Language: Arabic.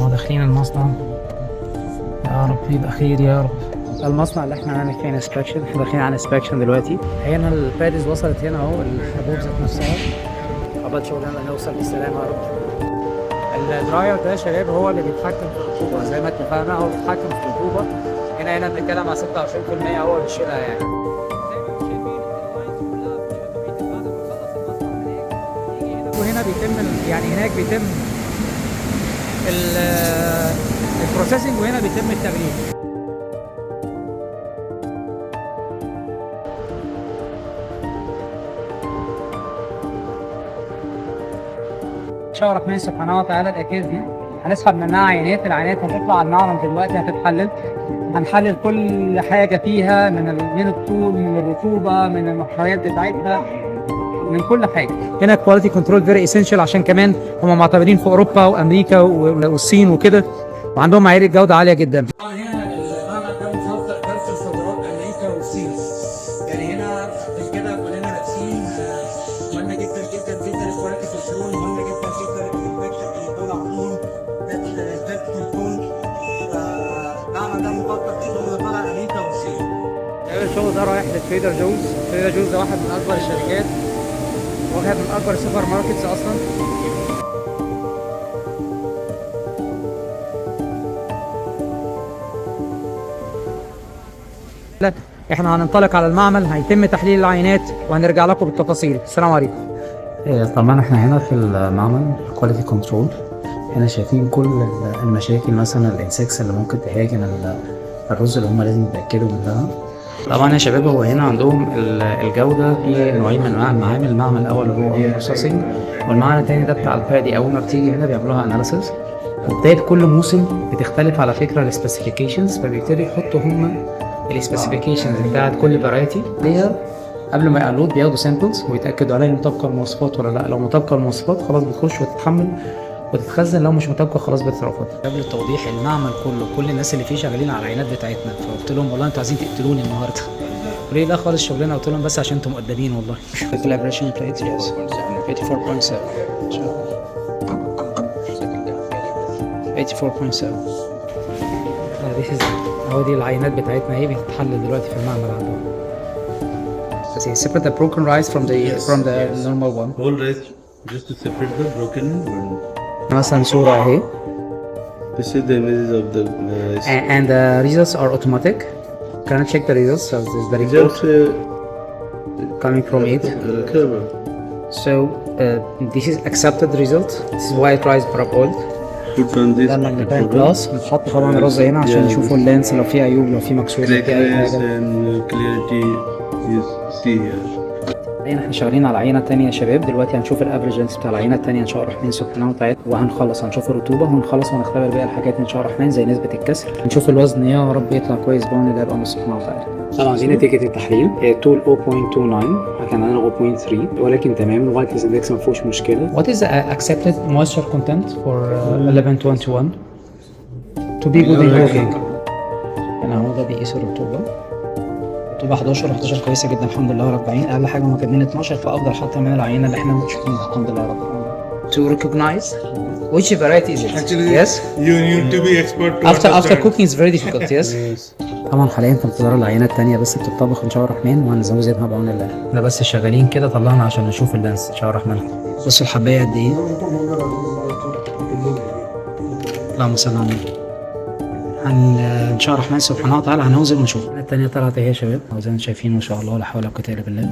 داخلين المصنع. يا رب يبقى خير يا رب. المصنع اللي احنا هنعمل فيه انسبكشن، احنا داخلين على انسبكشن دلوقتي. هنا الباديز وصلت هنا اهو، الحبوب ذات نفسها. عقبال شغلنا نوصل بالسلامه يا رب. الدراير ده يا شباب هو اللي بيتحكم في الرطوبه، زي ما اتفقنا هو بيتحكم في الرطوبه. هنا بنتكلم على 26% هو اللي بيشيلها يعني. وهنا بيتم يعني هناك بيتم البروسيسنج، وهنا بيتم التغليف. إن شاء الله الرحمن سبحانه وتعالى الأكياس دي هنسحب منها عينات. العينات هتطلع على المعمل دلوقتي هتتحلل. هنحلل كل حاجة فيها من الطول، من الرطوبة، من المحتويات بتاعتها، من كل حاجة. هنا كواليتي كنترول فيري اسينشال، عشان كمان هم معتبرين في أوروبا وأمريكا والصين وكده، وعندهم معايير جودة عالية جدا. هنا المعمل ده مصدر كارثة صادرات أمريكا والصين. يعني هنا عشان كده كلنا لابسين مهمة جدا جدا جدا الكواليتي كنترول، مهمة جدا جدا الانسبكشن اللي طالع عموما ده كنترول. المعمل ده مخطط للشغل طالع أمريكا والصين. الشغل ده رايح لتريدر جوز. تريدر جوز ده واحد من أكبر الشركات، واحد من أكبر السوبر ماركتس أصلا. احنا هننطلق على المعمل، هيتم تحليل العينات وهنرجع لكم بالتفاصيل. السلام عليكم. طبعا احنا هنا في المعمل كواليتي كنترول. هنا شايفين كل المشاكل، مثلا الانسكس اللي ممكن تهاجم الرز اللي هم لازم يتاكدوا منها. طبعا يا شباب هو هنا عندهم الجوده في نوعين من انواع المعامل. المعمل الاول اللي هو بروسيسنج، والمعمل الثاني ده بتاع البادي. اول ما بتيجي هنا بيعملوها اناليسيس، وبدايه كل موسم بتختلف على فكره السبيسيفيكيشنز، فبيبتدوا يحطوا هم السبيسيفيكيشنز بتاعت كل فرايتي ليها قبل ما يقلود. بياخدوا سامبلز ويتاكدوا عليها مطابقه المواصفات ولا لا. لو مطابقه المواصفات خلاص بتخش وتتحمل وتتخزن، لو مش مطابقه خلاص بتترفض. قبل التوضيح، المعمل كل الناس اللي فيه شغالين على العينات بتاعتنا، فقلت لهم والله انتوا عايزين تقتلوني النهارده. ليه؟ لا خالص شغلنا. قلت لهم بس عشان انتم مؤدبين والله. collaboration plates yes 84.7 84.7. this is اهو دي العينات بتاعتنا اهي بتتحلل دلوقتي في المعمل عندهم. بس separate the broken rice from the normal one. Whole rice just to separate the broken one. مثلا صورة اهي. This is the images of the rice. And the results are automatic. Can I check the results? So this is the report coming from it. So this is accepted result. This is white rice parboiled. Put on this. ده الماجنيفاينج جلاس. بنحط طبعا الرز هنا عشان يشوفوا اللينس لو في عيوب، لو في مكسور، لو في اي حاجه. and clarity you see here. احنا شغالين على عينه ثانيه يا شباب. دلوقتي هنشوف الافريجنس بتاع العينه الثانيه ان شاء الله الرحمن سبحانه وتعالى، وهنخلص هنشوف الرطوبه وهنخلص وهنختبر باقي الحاجات ان شاء الله الرحمن زي نسبه الكسر. هنشوف الوزن يا رب يطلع كويس بعون الله يبقى سبحانه وتعالى. طبعا دي نتيجه التحليل. طول 0.29 كان عندنا 0.3 ولكن تمام. الوايتنس اندكس ما فيهوش مشكله. What is the accepted moisture content for 1121 to be good in cooking؟ هنا هو ده بيقيس الرطوبه. رطوبة 11 كويسة جدا الحمد لله رب العالمين. أقل حاجة هما كاتبين 12، فأفضل حتى من العينة اللي احنا شايفينها الحمد لله رب العالمين. To recognize which variety is it? Actually, yes. You need to be expert to After cooking is very difficult. Yes. طبعا حاليا في انتظار العينة التانية بس بتطبخ إن شاء الله الرحمن، وهنزودها بعون الله. احنا بس شغالين كده طلعنا عشان نشوف اللانس إن شاء الله الرحمن. بصوا الحباية قد إيه. اللهم صل على النبي. ان شاء الله الرحمن سبحانه وتعالى هنوزن ونشوف. الثانيه طلعت اهي يا شباب، زي ما انتم شايفين ما شاء الله لا حول ولا قوه الا بالله.